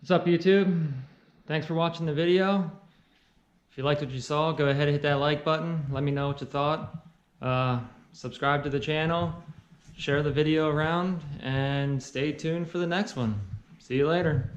What's up, YouTube? Thanks for watching the video. If you liked what you saw, go ahead and hit that like button. Let me know what you thought. Subscribe to the channel, share the video around, and stay tuned for the next one. See you later.